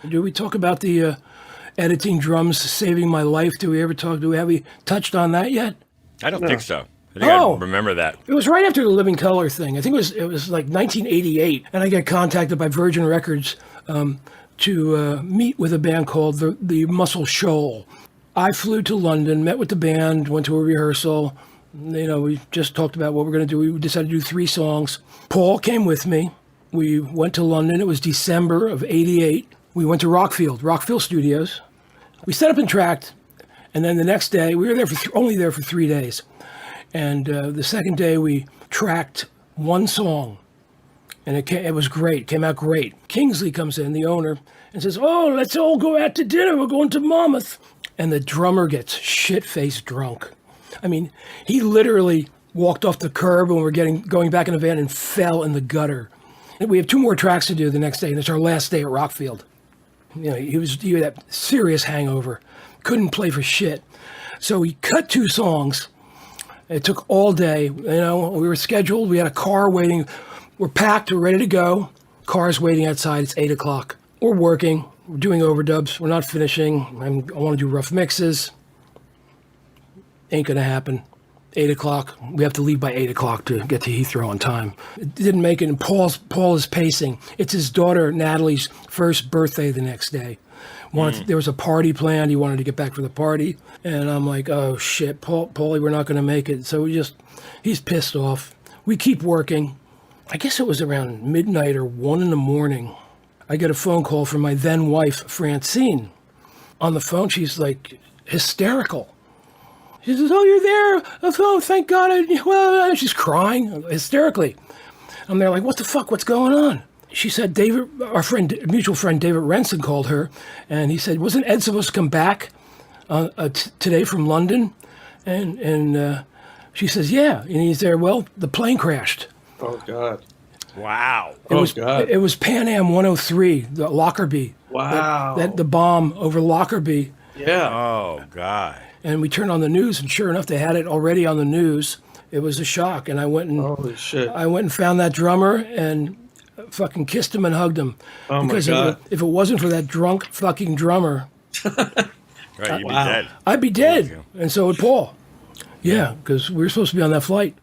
Do we talk about the editing drums saving my life? Have we touched on that yet? I don't think so. I think I remember that. It was right after the Living Color thing. I think it was like 1988, and I got contacted by Virgin Records to meet with a band called the Muscle Shoal. I flew to London, met with the band, went to a rehearsal. We just talked about what we're going to do. We decided to do 3 songs. Paul came with me. We went to London. It was December of '88. We went to Rockfield Studios. We set up and tracked, and then the next day, we were there only there for 3 days. And the second day, we tracked 1 song, and it was great. It came out great. Kingsley comes in, the owner, and says, "Oh, let's all go out to dinner. We're going to Monmouth." And the drummer gets shit-faced drunk. I mean, he literally walked off the curb when we were going back in the van and fell in the gutter. And we have 2 more tracks to do the next day, and it's our last day at Rockfield. He had that serious hangover, couldn't play for shit. So we cut 2 songs. It took all day. We were scheduled. We had a car waiting. We're packed. We're ready to go. Car's waiting outside. It's 8 o'clock. We're working. We're doing overdubs. We're not finishing. I want to do rough mixes. Ain't going to happen. 8 o'clock. We have to leave by 8 o'clock to get to Heathrow on time. It didn't make it. And Paul is pacing. It's his daughter Natalie's first birthday the next day. There was a party planned. He wanted to get back for the party. And I'm like, oh shit, Paulie, we're not going to make it. So he's pissed off. We keep working. I guess it was around midnight or 1 in the morning. I get a phone call from my then wife, Francine. On the phone, she's like hysterical. She says, "Oh, you're there. Oh, thank God." Well, she's crying hysterically. I'm there like, what the fuck? What's going on? She said, our mutual friend David Renson called her, and he said, "Wasn't Ed supposed to come back today from London?" And she says, "Yeah." And he's there. Well, the plane crashed. Oh, God. Wow. God. It was Pan Am 103, the Lockerbie. Wow. The bomb over Lockerbie. Yeah. Oh, God. And we turned on the news, and sure enough, they had it already on the news. It was a shock, and Holy shit. I went and found that drummer and fucking kissed him and hugged him. Oh, because my God. if it wasn't for that drunk fucking drummer, Right, you'd be dead. I'd be dead. And so would Paul. Yeah, because we were supposed to be on that flight.